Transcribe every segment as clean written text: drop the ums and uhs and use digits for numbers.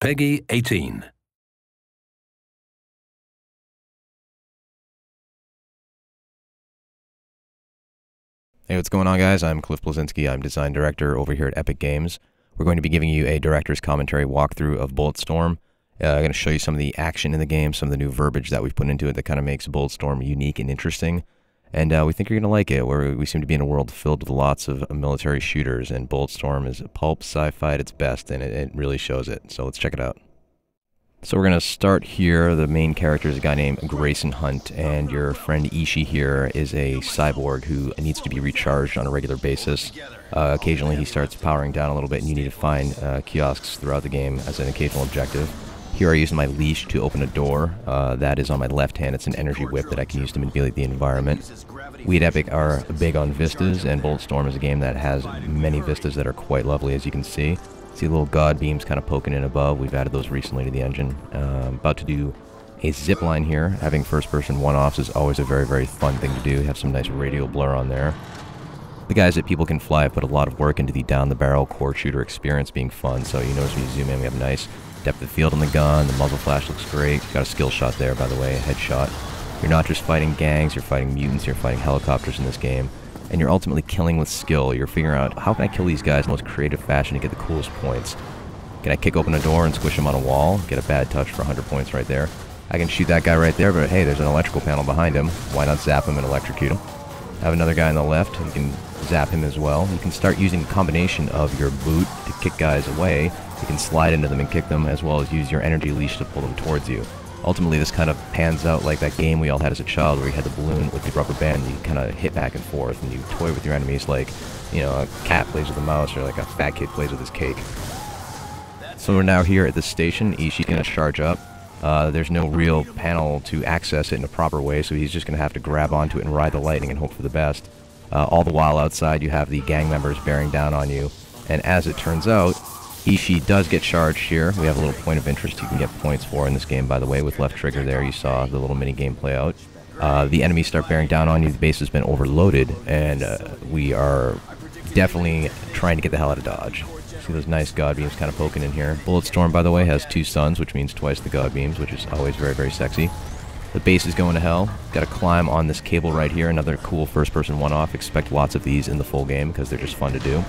Peggy 18. Hey, what's going on, guys? I'm Bleszinski. I'm design director over here at Epic Games. We're going to be giving you a director's commentary walkthrough of Bulletstorm. I'm going to show you some of the action in the game, some of the new verbiage that we've put into it that kind of makes Bulletstorm unique and interesting. And we think you're going to like it. We seem to be in a world filled with lots of military shooters, and Bulletstorm is pulp sci-fi at its best, and it really shows it. So let's check it out. So we're going to start here. The main character is a guy named Grayson Hunt, and your friend Ishii here is a cyborg who needs to be recharged on a regular basis. Occasionally he starts powering down a little bit, and you need to find kiosks throughout the game as an occasional objective. Here I use my leash to open a door. That is on my left hand. It's an energy whip that I can use to manipulate the environment. We at Epic are big on vistas, and Bulletstorm is a game that has many vistas that are quite lovely, as you can see. See little god beams kind of poking in above. We've added those recently to the engine. About to do a zip line here. Having first-person one-offs is always a very, very fun thing to do. Have some nice radial blur on there. The guys at People Can Fly have put a lot of work into the down-the-barrel core shooter experience being fun. So you notice when you zoom in, we have nice depth of field on the gun. The muzzle flash looks great. Got a skill shot there, by the way, a headshot. You're not just fighting gangs, you're fighting mutants, you're fighting helicopters in this game. And you're ultimately killing with skill. You're figuring out, how can I kill these guys in the most creative fashion to get the coolest points? Can I kick open a door and squish them on a wall? Get a bad touch for 100 points right there. I can shoot that guy right there, but hey, there's an electrical panel behind him. Why not zap him and electrocute him? Have another guy on the left. You can zap him as well. You can start using a combination of your boot to kick guys away. You can slide into them and kick them, as well as use your energy leash to pull them towards you. Ultimately, this kind of pans out like that game we all had as a child where you had the balloon with the rubber band and you kind of hit back and forth and you toy with your enemies like, you know, a cat plays with a mouse or like a fat kid plays with his cake. So we're now here at this station. Ishii's going to charge up. There's no real panel to access it in a proper way, so he's just going to have to grab onto it and ride the lightning and hope for the best. All the while outside you have the gang members bearing down on you. And as it turns out, Ishii does get charged here. We have a little point of interest you can get points for in this game, by the way. With left trigger there, you saw the little mini game play out. The enemies start bearing down on you. The base has been overloaded, and we are definitely trying to get the hell out of Dodge. See those nice god beams kind of poking in here. Bulletstorm, by the way, has 2 suns, which means twice the god beams, which is always very, very sexy. The base is going to hell. Got to climb on this cable right here. Another cool first-person one-off. Expect lots of these in the full game because they're just fun to do.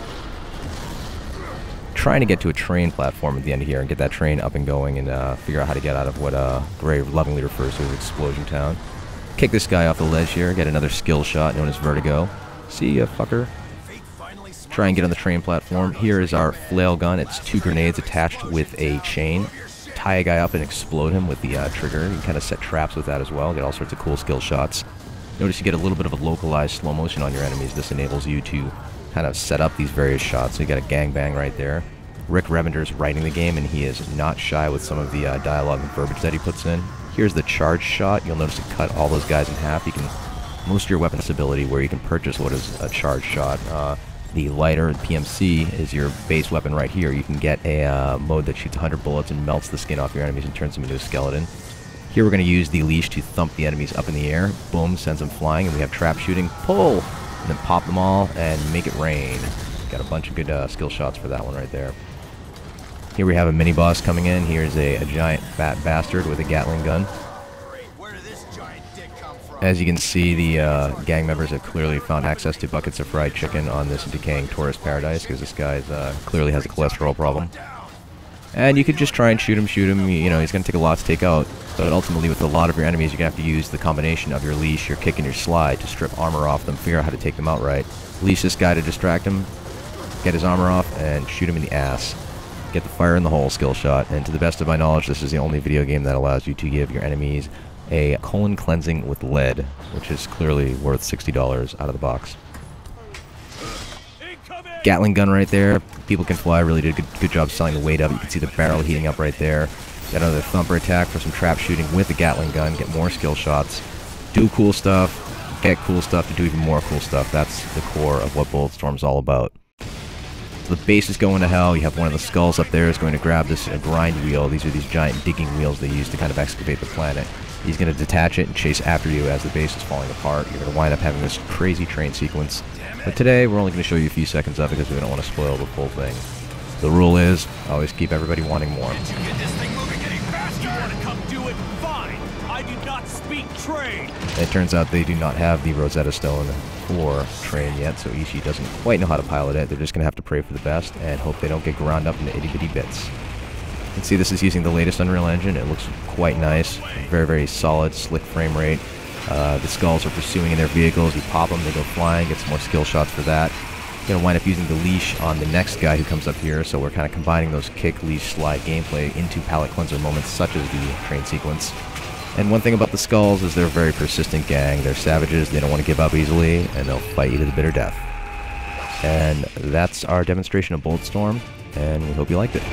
Trying to get to a train platform at the end of here and get that train up and going and figure out how to get out of what Gray lovingly refers to as Explosion Town. Kick this guy off the ledge here, get another skill shot known as Vertigo. See ya, fucker. Try and get on the train platform. Here is our flail gun. It's 2 grenades attached with a chain. Tie a guy up and explode him with the trigger. You can kind of set traps with that as well. Get all sorts of cool skill shots. Notice you get a little bit of a localized slow motion on your enemies. This enables you to kind of set up these various shots. So you got a gangbang right there. Rick Revender's writing the game, and he is not shy with some of the dialogue and verbiage that he puts in. Here's the charge shot. You'll notice it cut all those guys in half. You can boost your weapon ability where you can purchase what is a charge shot. The lighter, PMC, is your base weapon right here. You can get a mode that shoots 100 bullets and melts the skin off your enemies and turns them into a skeleton. Here we're going to use the leash to thump the enemies up in the air. Boom, sends them flying, and we have trap shooting. Pull! And then pop them all and make it rain. Got a bunch of good skill shots for that one right there. Here we have a mini-boss coming in. Here's a giant fat bastard with a Gatling gun. As you can see, the gang members have clearly found access to buckets of fried chicken on this decaying tourist paradise because this guy clearly has a cholesterol problem. And you could just try and shoot him, you know, he's going to take a lot to take out. But ultimately, with a lot of your enemies, you're going to have to use the combination of your leash, your kick, and your slide to strip armor off them, figure out how to take them out right. Leash this guy to distract him, get his armor off, and shoot him in the ass. Get the fire in the hole skill shot. And to the best of my knowledge, this is the only video game that allows you to give your enemies a colon cleansing with lead, which is clearly worth $60 out of the box. Gatling gun right there. People Can Fly really did a good job selling the weight up. You can see the barrel heating up right there. Got another thumper attack for some trap shooting with the Gatling gun. Get more skill shots. Do cool stuff. Get cool stuff to do even more cool stuff. That's the core of what Bulletstorm's all about. So the base is going to hell. You have one of the skulls up there is going to grab this grind wheel. These are these giant digging wheels they use to kind of excavate the planet. He's going to detach it and chase after you as the base is falling apart. You're going to wind up having this crazy train sequence. But today, we're only going to show you a few seconds of it because we don't want to spoil the full thing. The rule is, always keep everybody wanting more. Did you get this thing moving any faster? You want to come do it? Fine. I do not speak train. It turns out they do not have the Rosetta Stone for train yet, so Ishii doesn't quite know how to pilot it. They're just going to have to pray for the best and hope they don't get ground up into itty-bitty bits. You can see this is using the latest Unreal Engine. It looks quite nice. Very, very solid, slick frame rate. The skulls are pursuing in their vehicles. You pop them, they go flying, get some more skill shots for that. Going to wind up using the leash on the next guy who comes up here, so we're kind of combining those kick, leash, slide gameplay into palate cleanser moments such as the train sequence. And one thing about the skulls is they're a very persistent gang. They're savages, they don't want to give up easily, and they'll fight you to the bitter death. And that's our demonstration of Bulletstorm, and we hope you liked it.